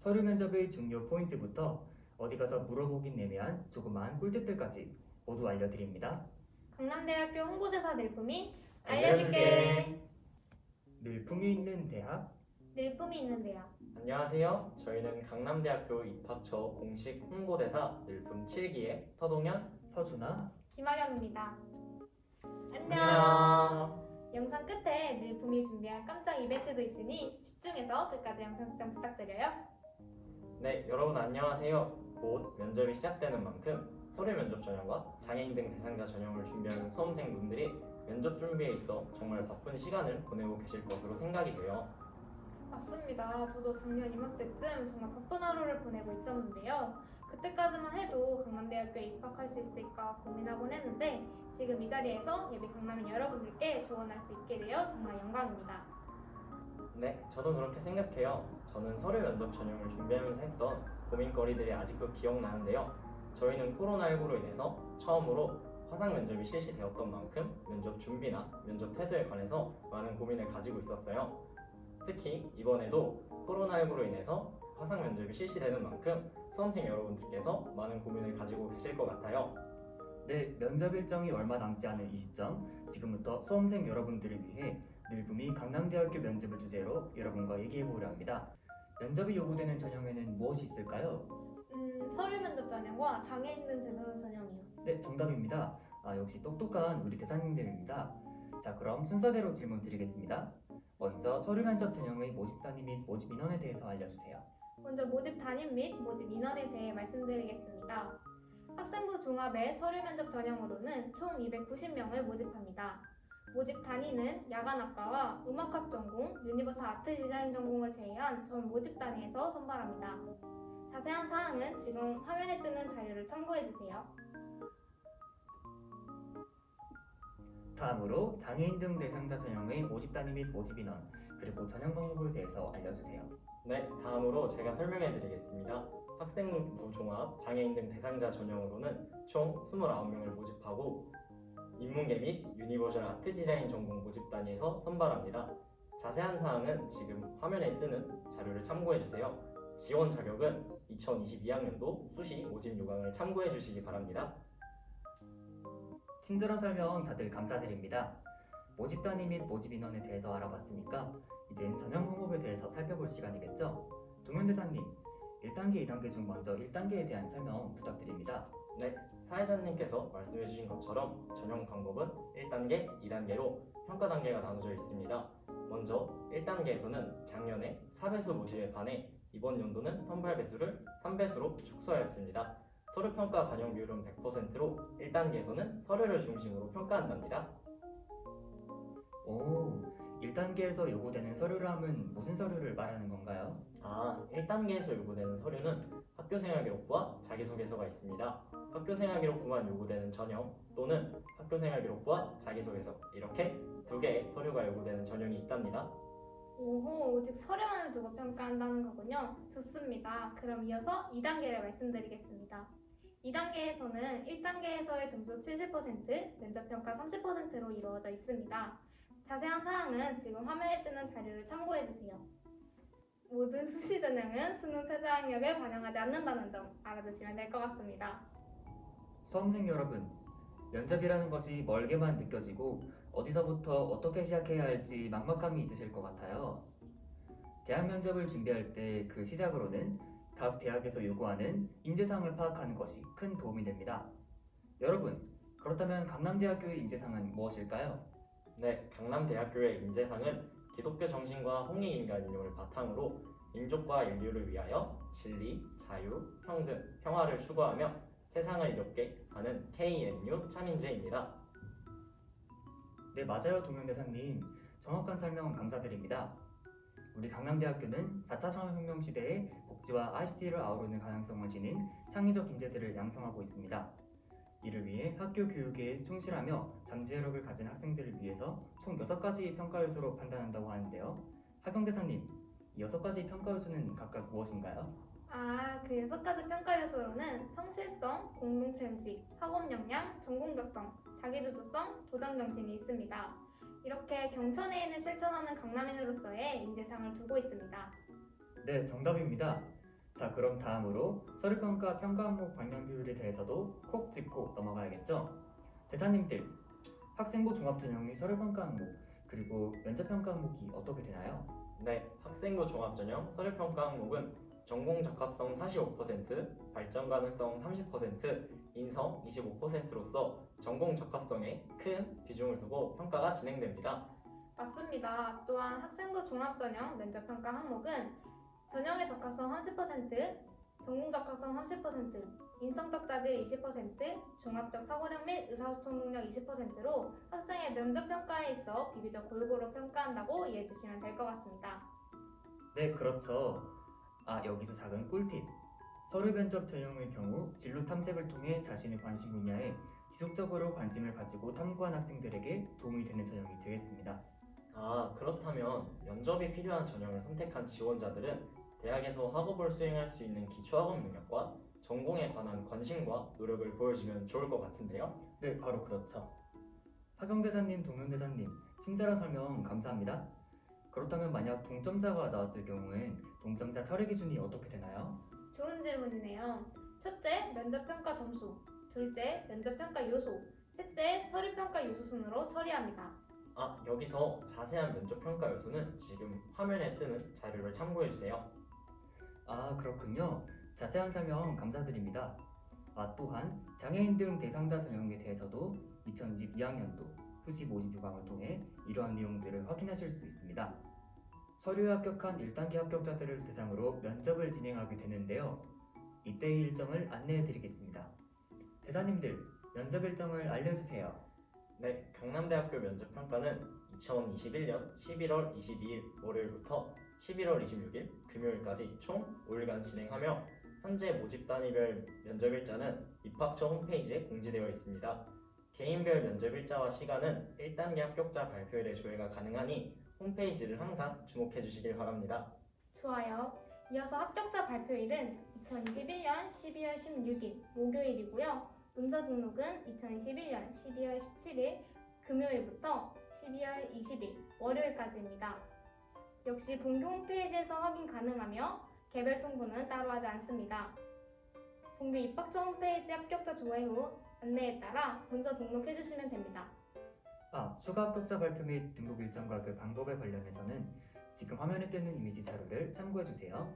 서류 면접의 중요 포인트부터 어디 가서 물어보긴 애매한 조그마한 꿀팁들까지 모두 알려드립니다. 강남대학교 홍보대사 닐품이 알려줄게. 늘품이 있는 대학. 닐품이 있는 대학. 안녕하세요. 저희는 강남대학교 입학처 공식 홍보대사 늘품 7기의 서동현, 서준아. 김아경입니다. 안녕. 안녕. 영상 끝에 닐품이 준비한 깜짝 이벤트도 있으니 집중해서 끝까지 영상 시청 부탁드려요. 네, 여러분 안녕하세요. 곧 면접이 시작되는 만큼 서류 면접 전형과 장애인 등 대상자 전형을 준비하는 수험생분들이 면접 준비에 있어 정말 바쁜 시간을 보내고 계실 것으로 생각이 돼요. 맞습니다. 저도 작년 이맘때쯤 정말 바쁜 하루를 보내고 있었는데요. 그때까지만 해도 강남대학교에 입학할 수 있을까 고민하곤 했는데 지금 이 자리에서 예비 강남인 여러분들께 조언할 수 있게 되어 정말 영광입니다. 네, 저도 그렇게 생각해요. 저는 서류 면접 전형을 준비하면서 했던 고민거리들이 아직도 기억나는데요. 저희는 코로나19로 인해서 처음으로 화상 면접이 실시되었던 만큼 면접 준비나 면접 태도에 관해서 많은 고민을 가지고 있었어요. 특히 이번에도 코로나19로 인해서 화상 면접이 실시되는 만큼 수험생 여러분들께서 많은 고민을 가지고 계실 것 같아요. 네, 면접 일정이 얼마 남지 않은 이 시점, 지금부터 수험생 여러분들을 위해 늘품이 강남대학교 면접을 주제로 여러분과 얘기해보려 합니다. 면접이 요구되는 전형에는 무엇이 있을까요? 서류 면접 전형과 장애인 등 대상자 전형이요. 네, 정답입니다. 역시 똑똑한 우리 대사님들입니다. 자, 그럼 순서대로 질문 드리겠습니다. 먼저 서류 면접 전형의 모집 단위 및 모집 인원에 대해서 알려주세요. 먼저 모집 단임 및 모집 인원에 대해 말씀드리겠습니다. 학생부 종합의 서류 면접 전형으로는 총 290명을 모집합니다. 모집 단위는 야간학과와 음악학 전공, 유니버설 아트 디자인 전공을 제외한 전 모집 단위에서 선발합니다. 자세한 사항은 지금 화면에 뜨는 자료를 참고해주세요. 다음으로 장애인 등 대상자 전형의 모집 단위 및 모집 인원, 그리고 전형 방법에 대해서 알려주세요. 네, 다음으로 제가 설명해 드리겠습니다. 학생부 종합 장애인 등 대상자 전형으로는 총 29명을 모집하고 인문계 및 유니버설 아트 디자인 전공 모집 단위에서 선발합니다. 자세한 사항은 지금 화면에 뜨는 자료를 참고해 주세요. 지원 자격은 2022학년도 수시 모집 요강을 참고해 주시기 바랍니다. 친절한 설명 다들 감사드립니다. 모집 단위 및 모집 인원에 대해서 알아봤으니까 이젠 전형 방법에 대해서 살펴볼 시간이겠죠? 동현대사님, 1단계, 2단계 중 먼저 1단계에 대한 설명 부탁드립니다. 네, 사회자님께서 말씀해 주신 것처럼 전형 방법은 1단계, 2단계로 평가 단계가 나눠져 있습니다. 먼저 1단계에서는 작년에 4배수 모집에 반해 이번 연도는 선발 배수를 3배수로 축소하였습니다. 서류 평가 반영 비율은 100%로 1단계에서는 서류를 중심으로 평가한답니다. 오, 1단계에서 요구되는 서류람은 무슨 서류를 말하는 건가요? 1단계에서 요구되는 서류는 학교생활기록부와 자기소개서가 있습니다. 학교생활기록부만 요구되는 전형 또는 학교생활기록부와 자기소개서 이렇게 두 개의 서류가 요구되는 전형이 있답니다. 오호, 오직 서류만을 두고 평가한다는 거군요. 좋습니다. 그럼 이어서 2단계를 말씀드리겠습니다. 2단계에서는 1단계에서의 점수 70%, 면접평가 30%로 이루어져 있습니다. 자세한 사항은 지금 화면에 뜨는 자료를 참고해주세요. 모든 수시 전형은 수능 최저학력에 반영하지 않는다는 점 알아두시면 될 것 같습니다. 수험생 여러분, 면접이라는 것이 멀게만 느껴지고 어디서부터 어떻게 시작해야 할지 막막함이 있으실 것 같아요. 대학 면접을 준비할 때 그 시작으로는 각 대학에서 요구하는 인재상을 파악하는 것이 큰 도움이 됩니다. 여러분, 그렇다면 강남대학교의 인재상은 무엇일까요? 네, 강남대학교의 인재상은 기독교 정신과 홍익인간인용을 바탕으로 민족과 인류를 위하여 진리, 자유, 평등, 평화를 추구하며 세상을 이롭게 하는 KNU 참인재입니다. 네, 맞아요, 동현대사님. 정확한 설명 감사드립니다. 우리 강남대학교는 4차 산업혁명 시대의 복지와 ICT를 아우르는 가능성을 지닌 창의적 인재들을 양성하고 있습니다. 이를 위해 학교 교육에 충실하며 잠재력을 가진 학생들을 위해서 총 6가지 평가 요소로 판단한다고 하는데요. 하경대사님, 이 6가지 평가 요소는 각각 무엇인가요? 그 6가지 평가 요소로는 성실성, 공동체의식, 학업 역량, 전공적성, 자기주도성, 도전정신이 있습니다. 이렇게 경천에인을 실천하는 강남인으로서의 인재상을 두고 있습니다. 네, 정답입니다. 자, 그럼 다음으로 서류평가 평가 항목 방면 비율에 대해서도 콕 짚고 넘어가야겠죠? 대사님들, 학생부 종합전형의 서류평가 항목 그리고 면접평가 항목이 어떻게 되나요? 네, 학생부 종합전형 서류평가 항목은 전공 적합성 45%, 발전 가능성 30%, 인성 25%로서 전공 적합성에 큰 비중을 두고 평가가 진행됩니다. 맞습니다. 또한 학생부 종합전형 면접평가 항목은 전형의 적합성 30%, 전공 적합성 30%, 인성적 자질 20%, 종합적 사고력 및 의사소통 능력 20%로 학생의 면접평가에 있어 비교적 골고루 평가한다고 이해해 주시면 될 것 같습니다. 네, 그렇죠. 아, 여기서 작은 꿀팁. 서류 면접 전형의 경우 진로 탐색을 통해 자신의 관심 분야에 지속적으로 관심을 가지고 탐구한 학생들에게 도움이 되는 전형이 되겠습니다. 아, 그렇다면 면접이 필요한 전형을 선택한 지원자들은 대학에서 학업을 수행할 수 있는 기초학업 능력과 전공에 관한 관심과 노력을 보여주면 좋을 것 같은데요. 네, 바로 그렇죠. 하경대사님, 동현대사님, 친절한 설명 감사합니다. 그렇다면 만약 동점자가 나왔을 경우엔 동점자 처리 기준이 어떻게 되나요? 좋은 질문이네요. 첫째, 면접평가 점수. 둘째, 면접평가 요소. 셋째, 서류평가 요소 순으로 처리합니다. 아, 여기서 자세한 면접평가 요소는 지금 화면에 뜨는 자료를 참고해주세요. 아, 그렇군요. 자세한 설명 감사드립니다. 아, 또한 장애인 등 대상자 전형에 대해서도 2022학년도 후시 모집 요강을 통해 이러한 내용들을 확인하실 수 있습니다. 서류에 합격한 1단계 합격자들을 대상으로 면접을 진행하게 되는데요. 이때의 일정을 안내해 드리겠습니다. 대사님들, 면접 일정을 알려주세요. 네, 강남대학교 면접평가는 2021년 11월 22일 월요일부터 11월 26일 금요일까지 총 5일간 진행하며 현재 모집 단위별 면접일자는 입학처 홈페이지에 공지되어 있습니다. 개인별 면접일자와 시간은 1단계 합격자 발표일에 조회가 가능하니 홈페이지를 항상 주목해 주시길 바랍니다. 좋아요. 이어서 합격자 발표일은 2021년 12월 16일 목요일이고요. 문서 등록은 2021년 12월 17일 금요일부터 12월 20일 월요일까지입니다. 역시 본교 홈페이지에서 확인 가능하며 개별 통보는 따로 하지 않습니다. 본교 입학처 홈페이지 합격자 조회 후 안내에 따라 문서 등록해 주시면 됩니다. 아, 추가 합격자 발표 및 등록 일정과 그 방법에 관련해서는 지금 화면에 뜨는 이미지 자료를 참고해 주세요.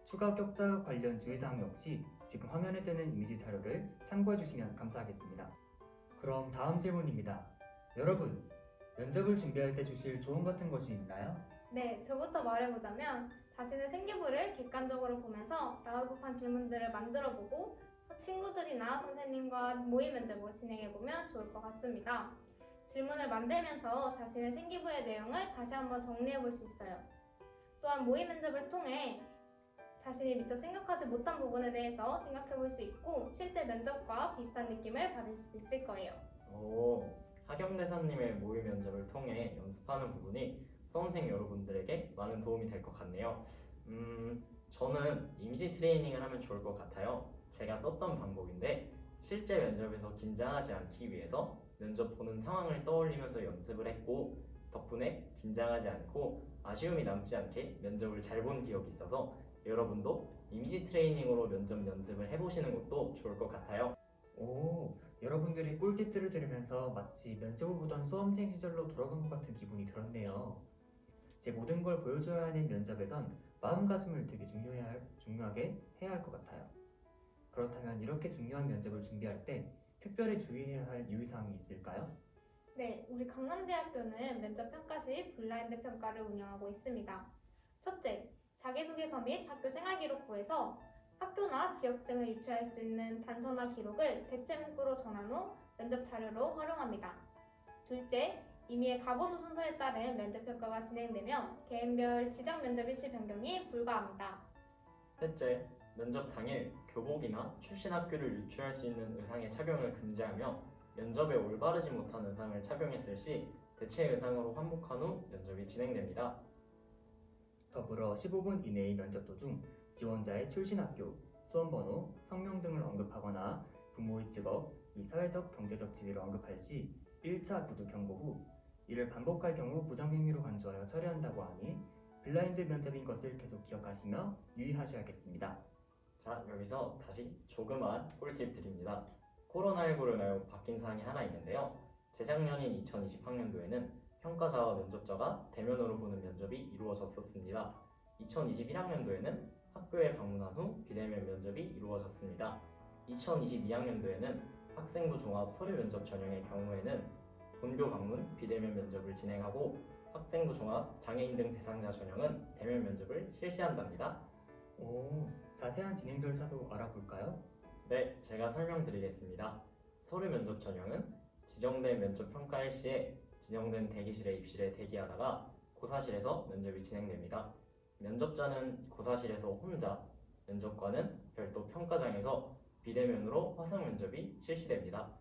추가 합격자 관련 주의사항 역시 지금 화면에 뜨는 이미지 자료를 참고해 주시면 감사하겠습니다. 그럼 다음 질문입니다. 여러분, 면접을 준비할 때 주실 조언 같은 것이 있나요? 네, 저부터 말해보자면 자신의 생기부를 객관적으로 보면서 나올 법한 질문들을 만들어보고 친구들이나 선생님과 모의 면접을 진행해보면 좋을 것 같습니다. 질문을 만들면서 자신의 생기부의 내용을 다시 한번 정리해볼 수 있어요. 또한 모의 면접을 통해 자신이 미처 생각하지 못한 부분에 대해서 생각해볼 수 있고 실제 면접과 비슷한 느낌을 받을 수 있을 거예요. 오, 하경대사님의 모의 면접을 통해 연습하는 부분이 수험생 여러분들에게 많은 도움이 될 것 같네요. 저는 이미지 트레이닝을 하면 좋을 것 같아요. 제가 썼던 방법인데 실제 면접에서 긴장하지 않기 위해서 면접 보는 상황을 떠올리면서 연습을 했고 덕분에 긴장하지 않고 아쉬움이 남지 않게 면접을 잘 본 기억이 있어서 여러분도 이미지 트레이닝으로 면접 연습을 해보시는 것도 좋을 것 같아요. 오, 여러분들이 꿀팁들을 들으면서 마치 면접을 보던 수험생 시절로 돌아간 것 같은 기분이 들었네요. 제 모든 걸 보여줘야 하는 면접에선 마음가짐을 되게 중요하게 해야 할 것 같아요. 그렇다면 이렇게 중요한 면접을 준비할 때 특별히 주의해야 할 유의사항이 있을까요? 네, 우리 강남대학교는 면접 평가 시 블라인드 평가를 운영하고 있습니다. 첫째, 자기소개서 및 학교 생활기록부에서 학교나 지역 등을 유추할 수 있는 단서나 기록을 대체 문구로 전한 후 면접 자료로 활용합니다. 둘째, 임의의 가번호 순서에 따른 면접 평가가 진행되면 개인별 지정 면접 일시 변경이 불가합니다. 셋째, 면접 당일 교복이나 출신 학교를 유추할 수 있는 의상의 착용을 금지하며 면접에 올바르지 못한 의상을 착용했을 시 대체 의상으로 환복한 후 면접이 진행됩니다. 더불어 15분 이내의 면접 도중 지원자의 출신 학교, 수험번호, 성명 등을 언급하거나 부모의 직업, 이 사회적, 경제적 지위를 언급할 시 1차 구두 경고 후 이를 반복할 경우 부정행위로 간주하여 처리한다고 하니 블라인드 면접인 것을 계속 기억하시며 유의하셔야겠습니다. 자, 여기서 다시 조그만 꿀팁 드립니다. 코로나19로 인하여 바뀐 사항이 하나 있는데요. 재작년인 2020학년도에는 평가자와 면접자가 대면으로 보는 면접이 이루어졌었습니다. 2021학년도에는 학교에 방문한 후 비대면 면접이 이루어졌습니다. 2022학년도에는 학생부 종합 서류 면접 전형의 경우에는 본교 방문 비대면 면접을 진행하고 학생부 종합 장애인 등 대상자 전형은 대면 면접을 실시한답니다. 오, 자세한 진행 절차도 알아볼까요? 네, 제가 설명드리겠습니다. 서류 면접 전형은 지정된 면접 평가일 시에 지정된 대기실에 입실해 대기하다가 고사실에서 면접이 진행됩니다. 면접자는 고사실에서 혼자, 면접관은 별도 평가장에서 비대면으로 화상 면접이 실시됩니다.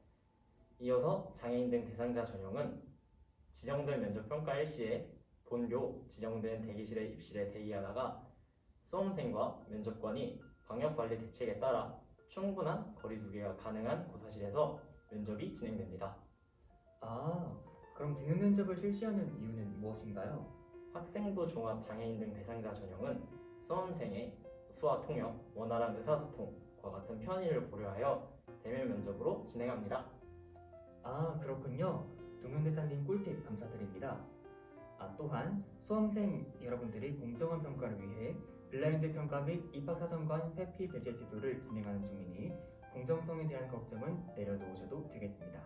이어서 장애인 등 대상자 전형은 지정된 면접 평가일 시에 본교 지정된 대기실에 입실해 대기하다가 수험생과 면접관이 방역관리 대책에 따라 충분한 거리 두기가 가능한 고사실에서 면접이 진행됩니다. 아, 그럼 대면 면접을 실시하는 이유는 무엇인가요? 학생부 종합 장애인 등 대상자 전형은 수험생의 수화 통역, 원활한 의사소통과 같은 편의를 고려하여 대면 면접으로 진행합니다. 아, 그렇군요. 동현대사님 꿀팁 감사드립니다. 또한 수험생 여러분들이 공정한 평가를 위해 블라인드 평가 및 입학사정관 회피 배제 제도를 진행하는 중이니 공정성에 대한 걱정은 내려놓으셔도 되겠습니다.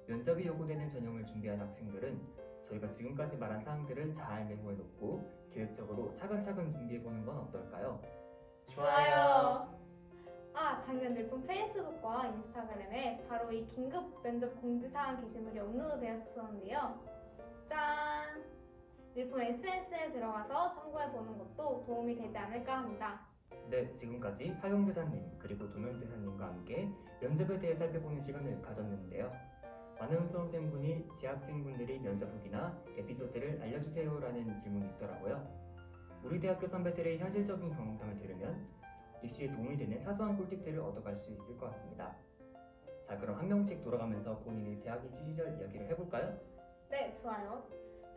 면접이 요구되는 전형을 준비한 학생들은 저희가 지금까지 말한 사항들을 잘 메모해놓고 계획적으로 차근차근 준비해보는 건 어떨까요? 좋아요. 작년 늘품 페이스북과 인스타그램에 바로 이 긴급 면접 공지사항 게시물이 업로드되었었는데요. 짠! 늘품 SNS에 들어가서 참고해보는 것도 도움이 되지 않을까 합니다. 네, 지금까지 하경대사님 그리고 동현대사님과 함께 면접에 대해 살펴보는 시간을 가졌는데요. 많은 수험생분이 재학생분들이 면접 후기나 에피소드를 알려주세요라는 질문이 있더라고요. 우리 대학교 선배들의 현실적인 경험담을 들으면 입시에 도움이 되는 사소한 꿀팁들을 얻어갈 수 있을 것 같습니다. 자, 그럼 한 명씩 돌아가면서 본인의 대학 입시 시절 이야기를 해볼까요? 네, 좋아요.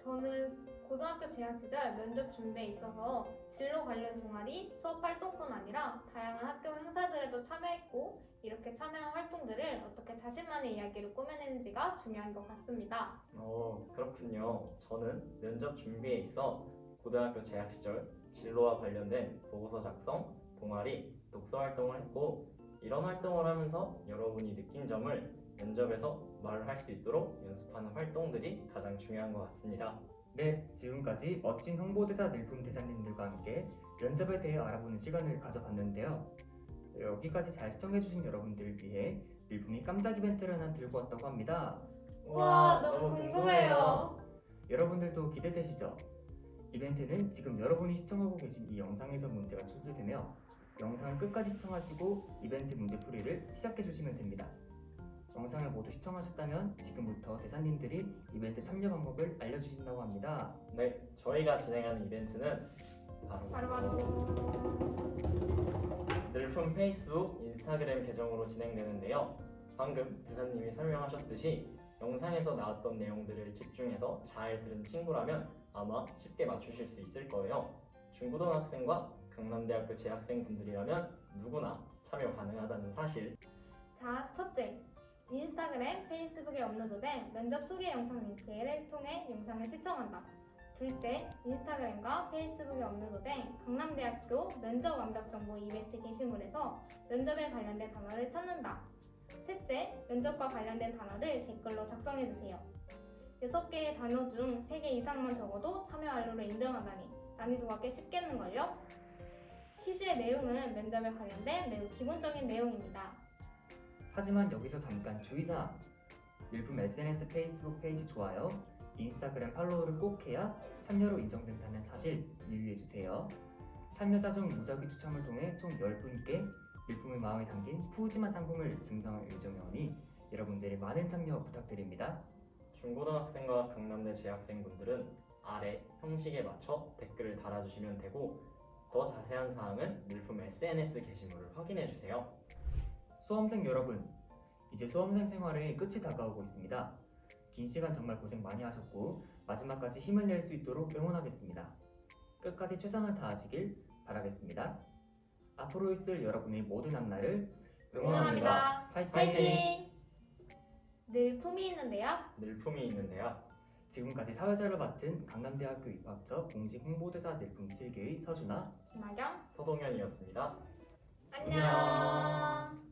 저는 고등학교 재학 시절 면접 준비에 있어서 진로 관련 동아리, 수업 활동뿐 아니라 다양한 학교 행사들에도 참여했고 이렇게 참여한 활동들을 어떻게 자신만의 이야기로 꾸며내는지가 중요한 것 같습니다. 그렇군요. 저는 면접 준비에 있어 고등학교 재학 시절 진로와 관련된 보고서 작성, 동아리, 독서 활동을 했고 이런 활동을 하면서 여러분이 느낀 점을 면접에서 말을 할 수 있도록 연습하는 활동들이 가장 중요한 것 같습니다. 네, 지금까지 멋진 홍보대사 늘품 대사님들과 함께 면접에 대해 알아보는 시간을 가져봤는데요. 여기까지 잘 시청해주신 여러분들을 위해 늘품이 깜짝 이벤트를 하나 들고 왔다고 합니다. 와, 너무 궁금해요. 여러분들도 기대되시죠? 이벤트는 지금 여러분이 시청하고 계신 이 영상에서 문제가 출제되며 영상을 끝까지 시청하시고 이벤트 문제풀이를 시작해주시면 됩니다. 영상을 모두 시청하셨다면 지금부터 대사님들이 이벤트 참여 방법을 알려주신다고 합니다. 네, 저희가 진행하는 이벤트는 바로 늘품 페이스북, 인스타그램 계정으로 진행되는데요. 방금 대사님이 설명하셨듯이 영상에서 나왔던 내용들을 집중해서 잘 들은 친구라면 아마 쉽게 맞추실 수 있을 거예요. 중고등학생과 강남대학교 재학생분들이라면 누구나 참여 가능하다는 사실. 자, 첫째. 인스타그램, 페이스북에 업로드된 면접 소개 영상 링크를 통해 영상을 시청한다. 둘째, 인스타그램과 페이스북에 업로드된 강남대학교 면접 완벽 정보 이벤트 게시물에서 면접에 관련된 단어를 찾는다. 셋째, 면접과 관련된 단어를 댓글로 작성해주세요. 6개의 단어 중 3개 이상만 적어도 참여 완료를 인정하다니 난이도가 꽤 쉽겠는걸요? 퀴즈의 내용은 면접에 관련된 매우 기본적인 내용입니다. 하지만 여기서 잠깐 주의사항! 늘품 SNS 페이스북 페이지 좋아요, 인스타그램 팔로우를 꼭 해야 참여로 인정된다는 사실 유의해주세요. 참여자 중 무작위 추첨을 통해 총 10분께 늘품의 마음에 담긴 푸짐한 상품을 증정할 예정이오니 여러분들의 많은 참여 부탁드립니다. 중고등학생과 강남대 재학생분들은 아래 형식에 맞춰 댓글을 달아주시면 되고 더 자세한 사항은 늘품 SNS 게시물을 확인해주세요. 수험생 여러분, 이제 수험생 생활의 끝이 다가오고 있습니다. 긴 시간 정말 고생 많이 하셨고 마지막까지 힘을 낼 수 있도록 응원하겠습니다. 끝까지 최선을 다하시길 바라겠습니다. 앞으로 있을 여러분의 모든 앞날을 응원합니다. 응원합니다. 파이팅! 늘 품이 있는데요. 늘품이 있는데요. 지금까지 사회자를 맡은 강남대학교 입학처 공식 홍보대사 늘품 7기의 서준아, 김하경. 서동현이었습니다. 안녕.